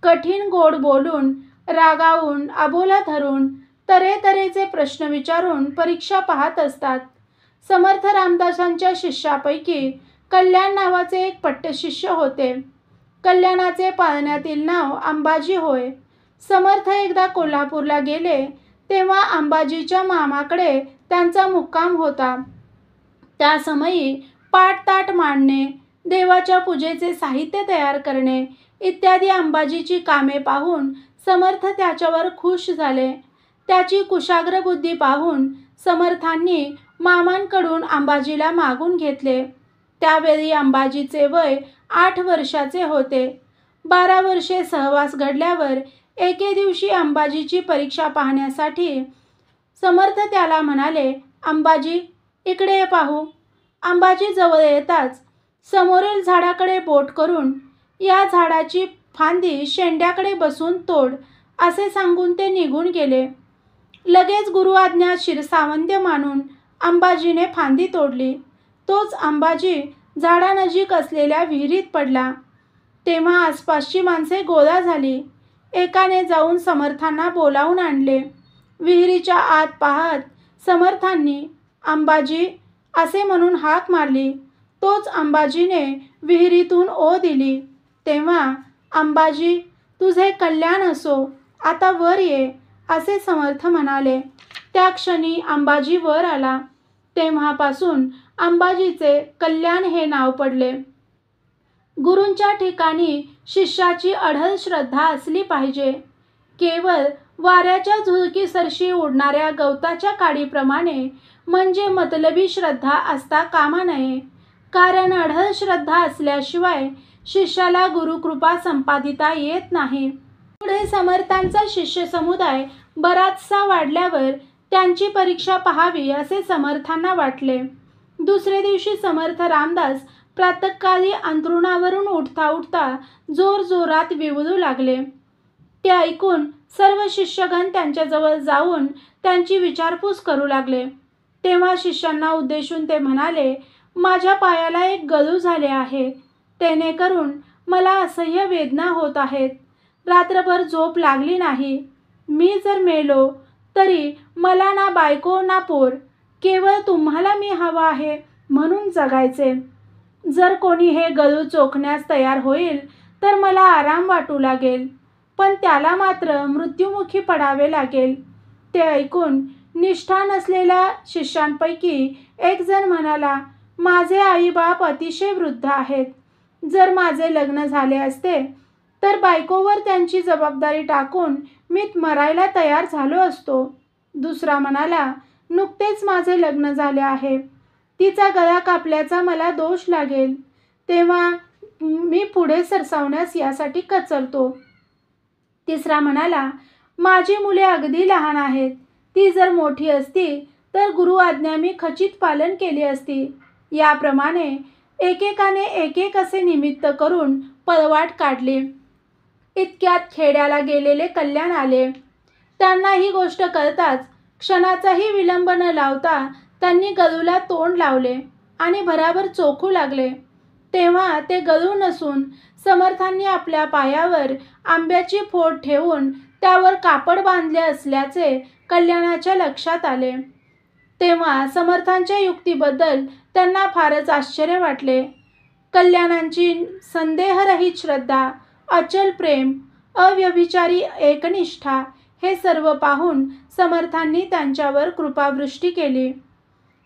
कठीण गोड बोलून, रागावून, अबोला धरून, तऱ्हेतऱ्हेचे प्रश्न विचारून परीक्षा पाहत असतात. समर्थ रामदासांच्या शिष्यापैकी कल्याण नावाचे एक पट्टशिष्य होते. कल्याणाचे पाळण्यातील नाव अंबाजी होय. समर्थ एकदा कोल्हापूरला गेले तेव्हा अंबाजीच्या मामाकडे त्यांचा मुक्काम होता. त्या समयी पाटताट मांडणे, देवाच्या पूजेचे साहित्य तयार करणे इत्यादी अंबाजीची कामे पाहून समर्थ त्याच्यावर खुश झाले. त्याची कुशाग्र बुद्धी पाहून समर्थांनी मामांकडून अंबाजीला मागून घेतले. त्यावेळी अंबाजीचे वय 8 वर्षाचे होते. 12 वर्षे सहवास घडल्यावर एके दिवशी अंबाजीची परीक्षा पाहण्यासाठी समर्थ त्याला म्हणाले, अंबाजी इकडे पाहू. अंबाजी जवळ येताच समोरील झाडाकडे बोट करून, या झाडाची फांदी शेंड्याकडे बसून तोड असे सांगून ते निघून गेले. लगेच गुरु आज्ञा शिरसावंद्य मानून अंबाजीने फांदी तोडली. तोच अंबाजी झाडानजीक असलेल्या विहिरीत पडला. तेव्हा आसपासची माणसे गोळा झाली. एकाने जाऊन समर्थांना बोलावून आणले. विहिरीच्या आत पाहत समर्थांनी अंबाजी असे म्हणून हाक मारली. तोच अंबाजीने विहिरीतून ओ दिली. तेव्हा अंबाजी तुझे कल्याण असो, आता वर ये असे समर्थ म्हणाले. त्या क्षणी अंबाजी वर आला. तेव्हापासून अंबाजीचे कल्याण हे नाव पडले. गुरूंच्या ठिकाणी शिष्याची अढळ श्रद्धा असली पाहिजे. केवळ वाऱ्याच्या झुळकीसरशी उडणाऱ्या गवताच्या काडीप्रमाणे म्हणजे मतलबी श्रद्धा असता कामा नये. कारण अढळ श्रद्धा असल्याशिवाय शिष्याला गुरुकृपा संपादिता येत नाही. पुढे समर्थांचा शिष्य समुदाय बराचसा वाढल्यावर त्यांची परीक्षा पाहावी असे समर्थांना वाटले. दुसरे दिवशी समर्थ रामदास प्रातःकाळी अंथरुणावरून उठता उठता जोरजोरात विवळू लागले. ते ऐकून सर्व शिष्यगण त्यांच्याजवळ जाऊन त्यांची विचारपूस करू लागले. तेव्हा शिष्यांना उद्देशून ते म्हणाले, माझ्या पायाला एक गळू झाले आहे. तेने करून मला असह्य वेदना होत आहेत. रात्रभर झोप लागली नाही. मी जर मेलो तरी मला ना बायको ना पोर, केवळ तुम्हाला मी हवा आहे म्हणून जगायचे. जर कोणी हे गळू चोखण्यास तयार होईल तर मला आराम वाटू लागेल, पण त्याला मात्र मृत्युमुखी पडावे लागेल. ते ऐकून निष्ठा नसलेल्या शिष्यांपैकी एक जण म्हणाला, माझे आईबाप अतिशय वृद्ध आहेत. जर माझे लग्न झाले असते तर बायकोवर त्यांची जबाबदारी टाकून मी मरायला तयार झालो असतो. दुसरा म्हणाला, नुकतेच माझे लग्न झाले आहे. तिचा गळा कापल्याचा मला दोष लागेल, तेव्हा मी पुढे सरसावण्यास यासाठी कचरतो. तिसरा म्हणाला, माझी मुले अगदी लहान आहेत. ती जर मोठी असती तर गुरु आज्ञा मी खचित पालन केली असती. याप्रमाणे एकेकाने एक एक असे निमित्त करून पळवाट काढली. इतक्यात खेड्याला गेलेले कल्याण आले. त्यांना ही गोष्ट कळताच क्षणाचाही विलंब न लावता त्यांनी गळूला तोंड लावले आणि भराभर चोखू लागले. तेव्हा ते गळू नसून समर्थांनी आपल्या पायावर आंब्याची फोड ठेवून त्यावर कापड बांधले असल्याचे कल्याणाच्या लक्षात आले. तेव्हा समर्थांच्या युक्तीबद्दल त्यांना फारच आश्चर्य वाटले. कल्याणांची संदेहरहित श्रद्धा, अचल प्रेम, अव्यभिचारी एकनिष्ठा हे सर्व पाहून समर्थांनी त्यांच्यावर कृपावृष्टी केली.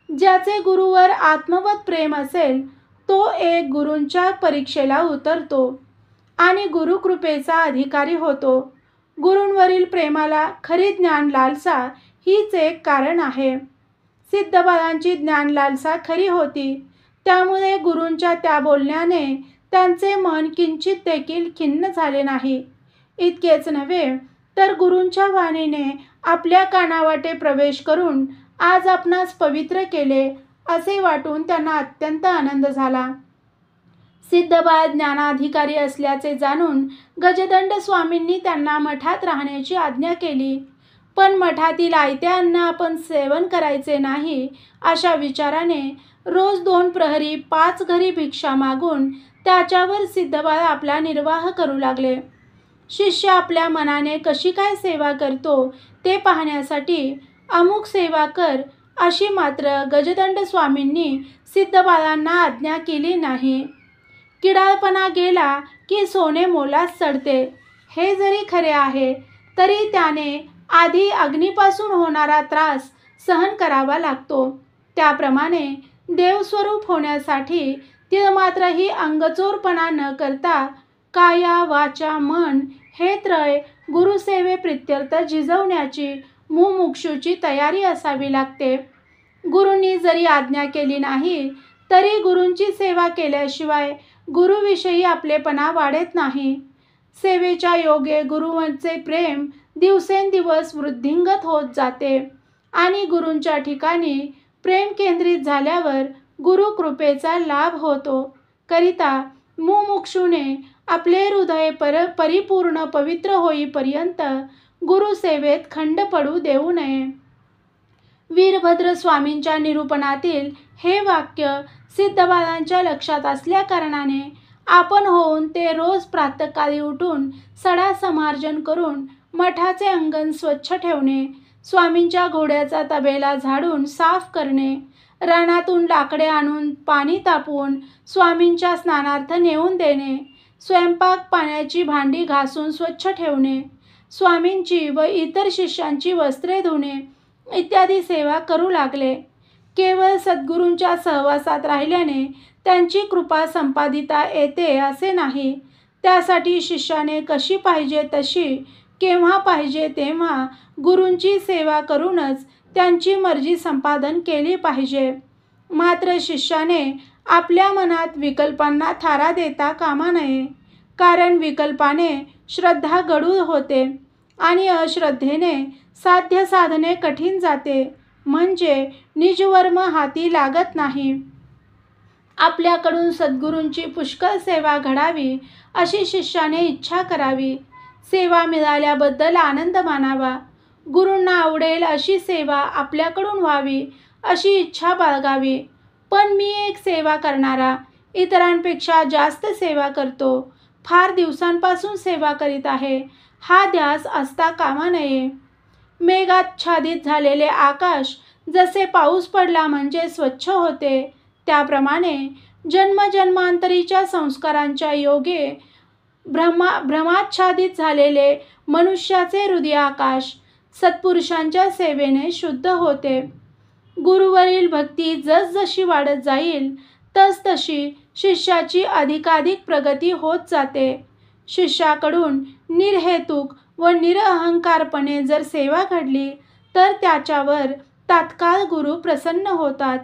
ज्याचे गुरुवर आत्मवत प्रेम असेल तो एक गुरूंच्या परीक्षेला उतरतो आणि गुरुकृपेचा अधिकारी होतो. गुरूंवरील प्रेमाला खरी ज्ञान लालसा हीच एक कारण आहे. सिद्धबाळांची ज्ञान लालसा खरी होती. त्यामुळे गुरूंच्या त्या बोलण्याने त्यांचे मन किंचित देखील खिन्न झाले नाही. इतकेच नव्हे तर गुरूंच्या वाणीने आपल्या कानावाटे प्रवेश करून आज आपणास पवित्र केले असे वाटून त्यांना अत्यंत आनंद झाला. सिद्धबाळ ज्ञानाधिकारी असल्याचे जाणून गजदंड स्वामींनी त्यांना मठात राहण्याची आज्ञा केली. पण मठातील आयत्या अन्न आपण सेवन करायचे नाही अशा विचाराने रोज 2 प्रहरी 5 घरी भिक्षा मागून त्याच्यावर सिद्धबाळ आपला निर्वाह करू लागले. शिष्य आपल्या मनाने कशी काय सेवा करतो ते पाहण्यासाठी अमुक सेवा कर अशी मात्र गजदंड स्वामींनी सिद्धबाळांना आज्ञा केली नाही. किडाळपणा गेला की सोने मोलात चढते हे जरी खरे आहे तरी त्याने आधी अग्नीपासून होणारा त्रास सहन करावा लागतो. त्याप्रमाणे देवस्वरूप होण्यासाठी तिळमात्रही अंगचोरपणा न करता काया वाचा मन हे त्रय गुरुसेवे प्रित्यर्थ झिजवण्याची मुमुक्षूची तयारी असावी लागते. गुरूंनी जरी आज्ञा केली नाही तरी गुरूंची सेवा केल्याशिवाय गुरुविषयी आपलेपणा वाढत नाही. सेवेच्या योगे गुरूंचे प्रेम दिवसेंदिवस वृद्धिंगत होत जाते आणि गुरूंच्या ठिकाणी प्रेम केंद्रित झाल्यावर गुरुकृपेचा लाभ होतो. करिता मुमुक्षूने आपले हृदय परिपूर्ण पवित्र होईपर्यंत गुरुसेवेत खंड पडू देऊ नये. वीरभद्र स्वामींच्या निरूपणातील हे वाक्य सिद्धबाळांच्या लक्षात असल्याकारणाने आपण होऊन ते रोज प्रातःकाळी उठून सडा समार्जन करून मठाचे अंगण स्वच्छ ठेवणे, स्वामींच्या घोड्याचा तबेला झाडून साफ करणे, रानातून लाकडे आणून पाणी तापवून स्वामींच्या स्नानार्थ नेऊन देणे, स्वयंपाक पाण्याची भांडी घासून स्वच्छ ठेवणे, स्वामींची व इतर शिष्यांची वस्त्रे धुणे इत्यादी सेवा करू लागले. केवळ सद्गुरूंच्या सहवासात राहिल्याने त्यांची कृपा संपादिता येते असे नाही. त्यासाठी शिष्याने कशी पाहिजे तशी केव्हा पाहिजे तेव्हा गुरूंची सेवा करूनच त्यांची मर्जी संपादन केली पाहिजे. मात्र शिष्याने आपल्या मनात विकल्पांना थारा देता कामा नये. कारण विकल्पाने श्रद्धा गढूळ होते आणि अश्रद्धेने साध्य साधने कठीण जाते, म्हणजे निजवर्म हाती लागत नाही. आपल्याकडून सद्गुरूंची पुष्कळ सेवा घडावी अशी शिष्याने इच्छा करावी. सेवा मिळाल्याबद्दल आनंद मानावा. गुरूंना आवडेल अशी सेवा आपल्याकडून व्हावी अशी इच्छा बाळगावी. पण मी एक सेवा करणारा इतरांपेक्षा जास्त सेवा करतो, फार दिवसांपासून सेवा करीत आहे हा ध्यास असता कामा नये. मेघाच्छादित झालेले आकाश जसे पाऊस पडला म्हणजे स्वच्छ होते, त्याप्रमाणे जन्मजन्मांतरीच्या संस्कारांच्या योगे भ्रमाच्छादित झालेले मनुष्याचे हृदयाकाश सत्पुरुषांच्या सेवेने शुद्ध होते. गुरुवरील भक्ती जसजशी वाढत जाईल तसतशी शिष्याची अधिकाधिक प्रगती होत जाते. शिष्याकडून निर्हेतुक व निरअहंकारपणे जर सेवा घडली तर त्याच्यावर तात्काळ गुरु प्रसन्न होतात.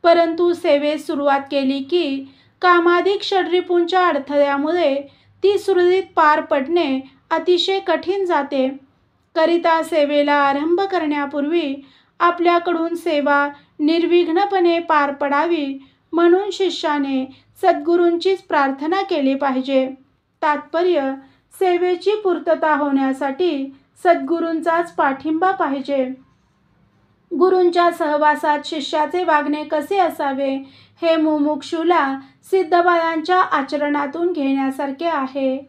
परंतु सेवेस सुरुवात केली की कामाधिक षड्रिपूंच्या अडथळ्यामुळे ती सुरळीत पार पडणे अतिशय कठीण जाते. करिता सेवेला आरंभ करण्यापूर्वी आपल्याकडून सेवा निर्विघ्नपणे पार पडावी म्हणून शिष्याने सद्गुरूंचीच प्रार्थना केली पाहिजे. तात्पर्य, सेवेची पूर्तता होण्यासाठी सद्गुरूंचाच पाठिंबा पाहिजे. गुरूंच्या सहवासात शिष्याचे वागणे कसे असावे हे मुमुक्षूला सिद्धबाळांच्या आचरणातून घेण्यासारखे आहे.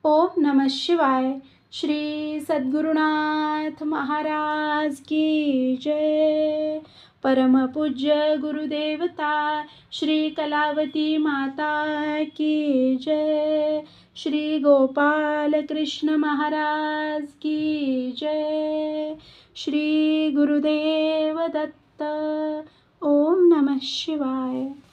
ओम नमः शिवाय. श्री सद्गुरुनाथ महाराज की जय. परमपूज्य गुरुदेवता श्री कलावती माता की जय. श्री गोपाल कृष्ण महाराज की जय. श्री गुरुदेव दत्त. ओम नमः शिवाय.